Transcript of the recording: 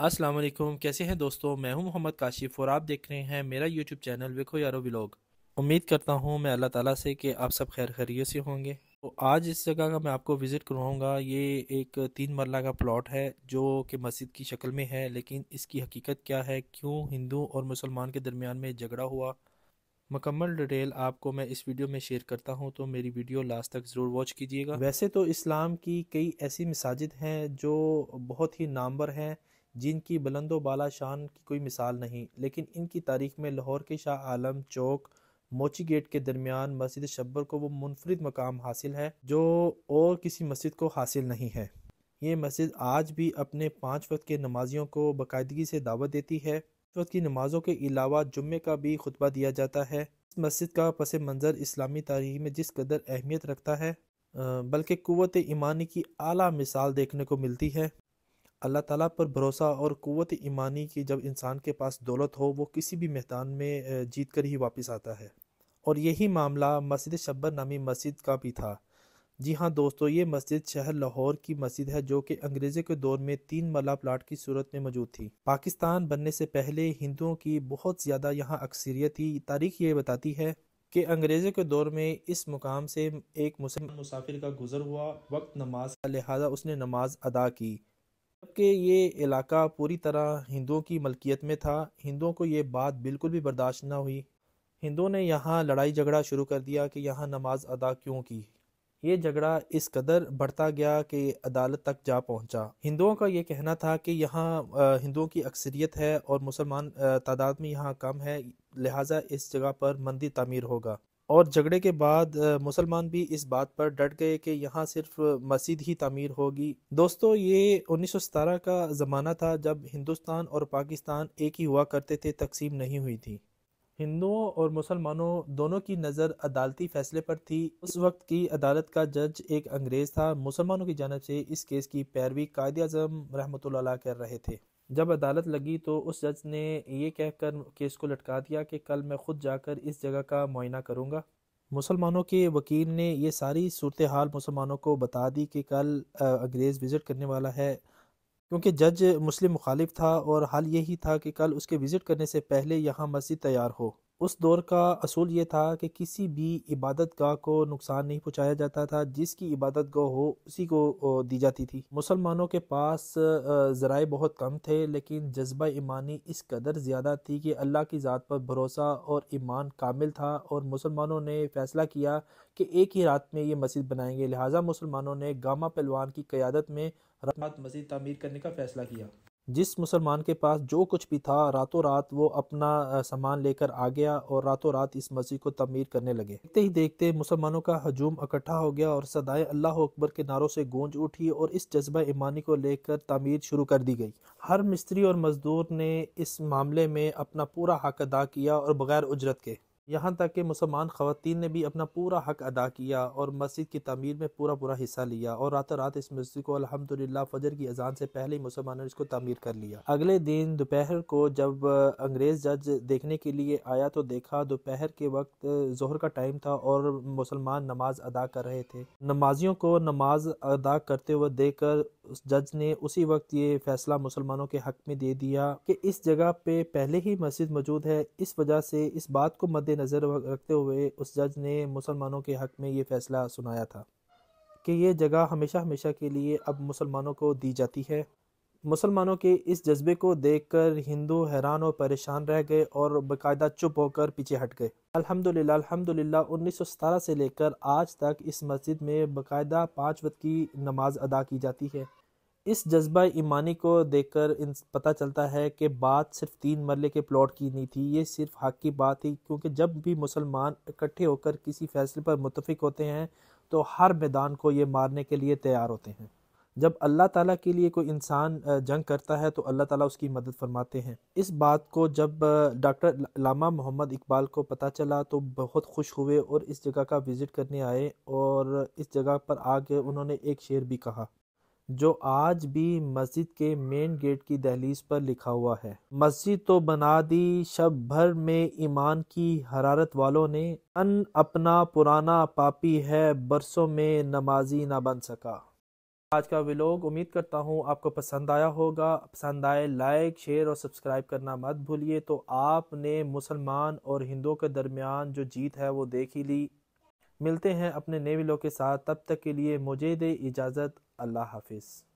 अस्सलाम वालेकुम। कैसे हैं दोस्तों? मैं हूं मोहम्मद काशिफ और आप देख रहे हैं मेरा यूट्यूब चैनल विखो यारो व्लॉग। उम्मीद करता हूं मैं अल्लाह ताला से कि आप सब खैर खैरियत से होंगे। तो आज इस जगह का मैं आपको विज़िट करवाऊंगा। ये एक 3 मरला का प्लॉट है जो कि मस्जिद की शक्ल में है, लेकिन इसकी हकीकत क्या है, क्यों हिंदू और मुसलमान के दरमियान में झगड़ा हुआ, मुकम्मल डिटेल आपको मैं इस वीडियो में शेयर करता हूं। तो मेरी वीडियो लास्ट तक ज़रूर वॉच कीजिएगा। वैसे तो इस्लाम की कई ऐसी मसाजिद हैं जो बहुत ही नामवर हैं, जिनकी बुलंदो बाला शान की कोई मिसाल नहीं, लेकिन इनकी तारीख में लाहौर के शाह आलम चौक मोची गेट के दरमियान मस्जिद शब्बर को वो मुनफरिद मकाम हासिल है जो और किसी मस्जिद को हासिल नहीं है। ये मस्जिद आज भी अपने 5 वक्त के नमाजियों को बाकायदगी से दावत देती है। 5 वक्त की नमाजों के अलावा जुम्मे का भी खुतबा दिया जाता है। इस मस्जिद का पस मंज़र इस्लामी तारीख में जिस कदर अहमियत रखता है, बल्कि क़ुव्वत ईमानी की आला मिसाल देखने को मिलती है। अल्लाह ताला पर भरोसा और क़ुव्वत ईमानी की जब इंसान के पास दौलत हो, वो किसी भी मैदान में जीत कर ही वापस आता है। और यही मामला मस्जिद शब्बर नामी मस्जिद का भी था। जी हाँ दोस्तों, ये मस्जिद शहर लाहौर की मस्जिद है जो कि अंग्रेज़ों के दौर में 3 मरला प्लाट की सूरत में मौजूद थी। पाकिस्तान बनने से पहले हिंदुओं की बहुत ज़्यादा यहाँ अक्सरियत थी। तारीख ये बताती है कि अंग्रेज़ों के दौर में इस मुकाम से एक मुसलमान मुसाफिर का गुजर हुआ वक्त नमाज का, लिहाजा उसने नमाज अदा की। जबकि ये इलाका पूरी तरह हिंदुओं की मलकियत में था। हिंदुओं को ये बात बिल्कुल भी बर्दाश्त न हुई। हिंदुओं ने यहाँ लड़ाई झगड़ा शुरू कर दिया कि यहाँ नमाज अदा क्यों की। ये झगड़ा इस कदर बढ़ता गया कि अदालत तक जा पहुंचा। हिंदुओं का ये कहना था कि यहाँ हिंदुओं की अक्सरियत है और मुसलमान तादाद में यहाँ कम है, लिहाजा इस जगह पर मंदिर तामीर होगा। और झगड़े के बाद मुसलमान भी इस बात पर डट गए कि यहाँ सिर्फ मस्जिद ही तामीर होगी। दोस्तों, ये 1917 का ज़माना था जब हिंदुस्तान और पाकिस्तान एक ही हुआ करते थे, तकसीम नहीं हुई थी। हिंदुओं और मुसलमानों दोनों की नज़र अदालती फैसले पर थी। उस वक्त की अदालत का जज एक अंग्रेज़ था। मुसलमानों की जानब से इस केस की पैरवी कायद आज़म रहमतुल्लाह अलैह कर रहे थे। जब अदालत लगी तो उस जज ने ये कहकर केस को लटका दिया कि कल मैं खुद जाकर इस जगह का मुआयना करूँगा। मुसलमानों के वकील ने ये सारी सूरत हाल मुसलमानों को बता दी कि कल अंग्रेज़ विज़िट करने वाला है। क्योंकि जज मुस्लिम मुखालिफ था और हाल यही था कि कल उसके विज़िट करने से पहले यहाँ मस्जिद तैयार हो। उस दौर का असूल ये था कि किसी भी इबादत गाह को नुकसान नहीं पहुँचाया जाता था। जिसकी इबादत गाह हो उसी को दी जाती थी। मुसलमानों के पास ज़राए बहुत कम थे, लेकिन जज्बा ईमानी इस कदर ज़्यादा थी कि अल्लाह की ज़ात पर भरोसा और ईमान कामिल था। और मुसलमानों ने फ़ैसला किया कि एक ही रात में ये मस्जिद बनाएंगे। लिहाजा मुसलमानों ने गामा पहलवान की क़यादत में रात मस्जिद तामीर करने का फैसला किया। जिस मुसलमान के पास जो कुछ भी था, रातों रात वो अपना सामान लेकर आ गया और रातों रात इस मस्जिद को तमीर करने लगे। देखते ही देखते मुसलमानों का हजूम इकट्ठा हो गया और सदाए अल्लाह अकबर के नारों से गूंज उठी और इस जज्बा ईमानी को लेकर तामीर शुरू कर दी गई। हर मिस्त्री और मजदूर ने इस मामले में अपना पूरा हक अदा किया और बगैर उजरत के। यहाँ तक कि मुसलमान ख़वातीन ने भी अपना पूरा हक अदा किया और मस्जिद की तामीर में पूरा हिस्सा लिया। और रातों रात इस मस्जिद को अल्हम्दुलिल्लाह फजर की अजान से पहले ही मुसलमानों ने इसको तामीर कर लिया। अगले दिन दोपहर को जब अंग्रेज़ जज देखने के लिए आया तो देखा दोपहर के वक्त ज़ोहर का टाइम था और मुसलमान नमाज अदा कर रहे थे। नमाजियों को नमाज अदा करते हुए देखकर उस जज ने उसी वक्त ये फैसला मुसलमानों के हक में दे दिया कि इस जगह पे पहले ही मस्जिद मौजूद है। इस वजह से इस बात को मद्देनज़र रखते हुए उस जज ने मुसलमानों के हक में ये फैसला सुनाया था कि ये जगह हमेशा हमेशा के लिए अब मुसलमानों को दी जाती है। मुसलमानों के इस जज्बे को देखकर हिंदू हैरान और परेशान रह गए और बाकायदा चुप होकर पीछे हट गए। अल्हम्दुलिल्लाह 1917 से लेकर आज तक इस मस्जिद में बाकायदा 5 वक्त की नमाज अदा की जाती है। इस जज्बा ईमानी को देखकर पता चलता है कि बात सिर्फ 3 मरले के प्लॉट की नहीं थी, ये सिर्फ हक की बात थी। क्योंकि जब भी मुसलमान इकट्ठे होकर किसी फैसले पर मुत्तफिक होते हैं तो हर मैदान को ये मारने के लिए तैयार होते हैं। जब अल्लाह ताला के लिए कोई इंसान जंग करता है तो अल्लाह ताला उसकी मदद फरमाते हैं। इस बात को जब डॉक्टर लामा मोहम्मद इकबाल को पता चला तो बहुत खुश हुए और इस जगह का विज़िट करने आए। और इस जगह पर आके उन्होंने एक शेर भी कहा जो आज भी मस्जिद के मेन गेट की दहलीज पर लिखा हुआ है। मस्जिद तो बना दी शब भर में ईमान की हरारत वालों ने, अन अपना पुराना पापी है बरसों में नमाजी ना बन सका। آج کا ولاگ امید کرتا ہوں آپ کو پسند آیا ہوگا. پسند آئے لائک شیئر اور سبسکرائب کرنا مت بھولیے. تو آپ نے مسلمان اور ہندوؤں کے درمیان جو جیت ہے وہ دیکھ ہی لی. ملتے ہیں اپنے نئے ولاگ کے ساتھ. تب تک کے لیے مجھے دے اجازت. اللہ حافظ.